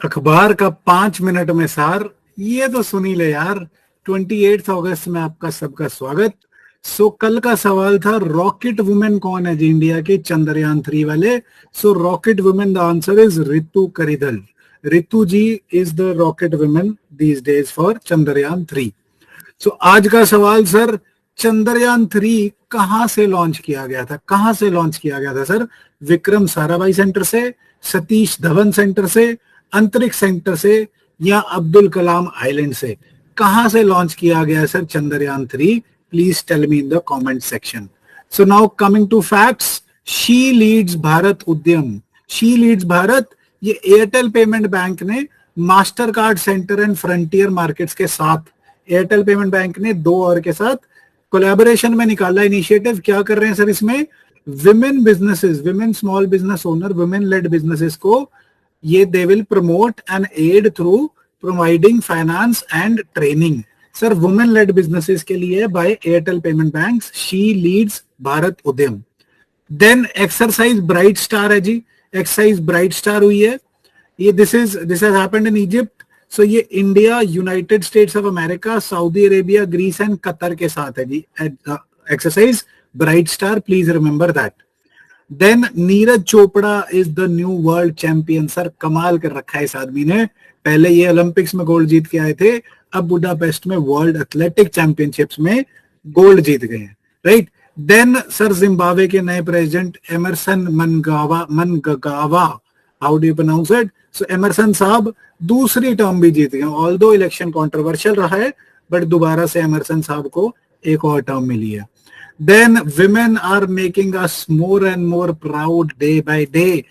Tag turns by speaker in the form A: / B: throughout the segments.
A: अखबार का 5 मिनट में सार, ये तो सुनी ले यार। 28 अगस्त में आपका सबका स्वागत। कल का सवाल था रॉकेट वुमेन कौन है जी इंडिया के चंद्रयान 3 वाले। Rocket women the answer is Ritu Karidhal. Ritu ji is the rocket women these days for Chandrayaan 3। आज का सवाल सर, चंद्रयान 3 कहां से लॉन्च किया गया था? कहां से लॉन्च किया गया था सर? विक्रम साराभाई सेंटर से, सतीश धवन सेंटर से, अंतरिक्ष सेंटर से, या अब्दुल कलाम आइलैंड से? कहां से लॉन्च किया गया sir Chandrayaan 3? Please tell me in the comment section. Now coming to facts, she leads Bharat Udyam. She leads Bharat, ये एयरटेल पेमेंट बैंक ने Mastercard center and frontier markets के साथ, एयरटेल पेमेंट बैंक ने 2 और के साथ कोलैबोरेशन में निकाला इनिशिएटिव। क्या कर रहे हैं सर इसमें? Women businesses, women small business owner, women led businesses को ये they will promote and aid through providing finance and training. Sir women led businesses के लिए by Airtel payment banks, she leads Bharat Udyam. Then exercise bright star है जी, exercise bright star हुई है ये। This has happened in Egypt. ये India, United States of America, Saudi Arabia, Greece and Qatar के साथ है जी exercise bright star, please remember that. Then Neeraj Chopra is the new world champion. Sir कमाल कर रखा है इस आदमी ने, पहले ये ओलंपिक्स में गोल्ड जीत के आए थे, अब बुडापेस्ट में वर्ल्ड एथलेटिक चैंपियनशिप्स में गोल्ड जीत गए हैं, राइट। देन सर जिम्बाब्वे के नए president Emmerson Mnangagwa, how do you pronounce it? Emmerson साहब दूसरी टर्म भी जीत गए, ऑल्दो इलेक्शन कंट्रोवर्शियल रहा है, बट दोबारा से एमरसन साहब को एक और टर्म मिली है। Then women are making us more and more proud day by day.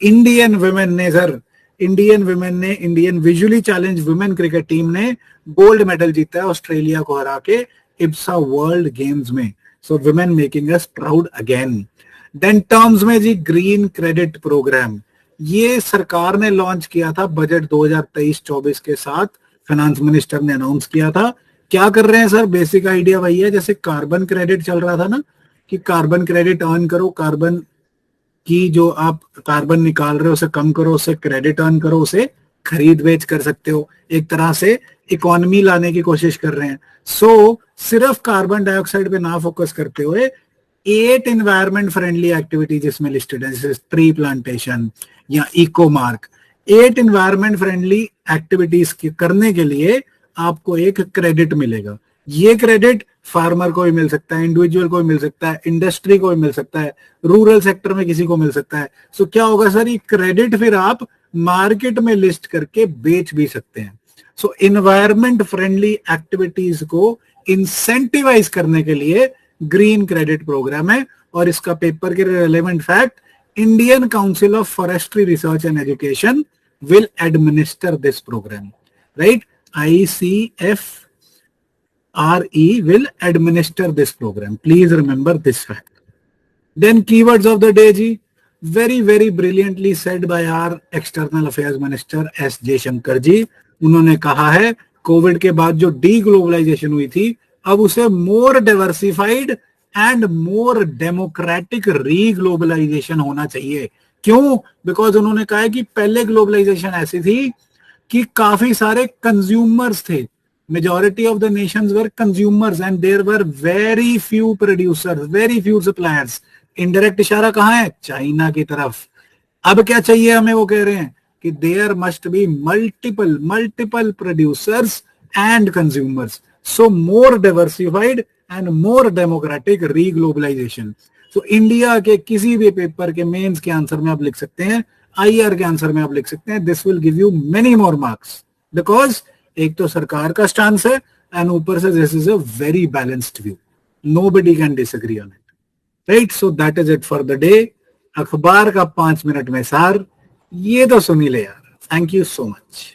A: Indian women ने sir, Indian visually challenge women cricket team ने गोल्ड मेडल जीता है ऑस्ट्रेलिया को हरा के इब्सा वर्ल्ड गेम्स में। Women making us proud again. Then terms में जी ग्रीन क्रेडिट प्रोग्राम, ये सरकार ने लॉन्च किया था बजट 2023-24 के साथ, फाइनेंस मिनिस्टर ने अनाउंस किया था। क्या कर रहे हैं सर? बेसिक आइडिया वही है, जैसे कार्बन क्रेडिट चल रहा था ना, कि कार्बन क्रेडिट अर्न करो, कार्बन की जो आप कार्बन निकाल रहे हो उसे कम करो, उसे क्रेडिट अर्न करो, उसे खरीद बेच कर सकते हो, एक तरह से इकोनॉमी लाने की कोशिश कर रहे हैं। सिर्फ कार्बन डाइऑक्साइड पे ना फोकस करते हुए 8 एनवायरमेंट फ्रेंडली एक्टिविटीज इसमें लिस्टेड है, जैसे ट्री प्लांटेशन या eco mark. 8 environment friendly activities करने के लिए आपको एक क्रेडिट मिलेगा। ये क्रेडिट फार्मर को भी मिल सकता है, इंडिविजुअल को भी मिल सकता है, इंडस्ट्री को भी मिल सकता है, रूरल सेक्टर में किसी को मिल सकता है। क्या होगा सर? ये क्रेडिट फिर आप मार्केट में लिस्ट करके बेच भी सकते हैं। एनवायरमेंट फ्रेंडली एक्टिविटीज को इंसेंटिवाइज करने के लिए ग्रीन क्रेडिट प्रोग्राम है। और इसका पेपर के relevant fact, Indian Council of Forestry Research and Education will administer this programme, right. ICFRE will administer this program. Please remember this fact. Then keywords of the day ji, very brilliantly said by our external affairs minister S Jaishankar ji. उन्होंने कहा है Covid के बाद जो डीग्लोबलाइजेशन हुई थी, अब उसे मोर डाइवर्सिफाइड एंड मोर डेमोक्रेटिक रीग्लोबलाइजेशन होना चाहिए। क्यों? बिकॉज उन्होंने कहा है कि पहले ग्लोबलाइजेशन ऐसी थी कि काफी सारे कंज्यूमर्स थे, majority of the nations were consumers and there were very few producers, very few suppliers. Indirect इशारा कहां है? चाइना की तरफ। अब क्या चाहिए हमें? वो कह रहे हैं कि there must be multiple producers and consumers, so more diversified and more democratic reglobalization. India के किसी भी पेपर के मेंस के आंसर में आप लिख सकते हैं, IR के आंसर में आप लिख सकते हैं, this will give you many more marks, because एक तो सरकार का स्टांस है एंड ऊपर से this is a very balanced view, nobody can disagree on it, right. That is it for the day. अखबार का 5 मिनट में सार, ये तो सुनी ले यार। Thank you so much.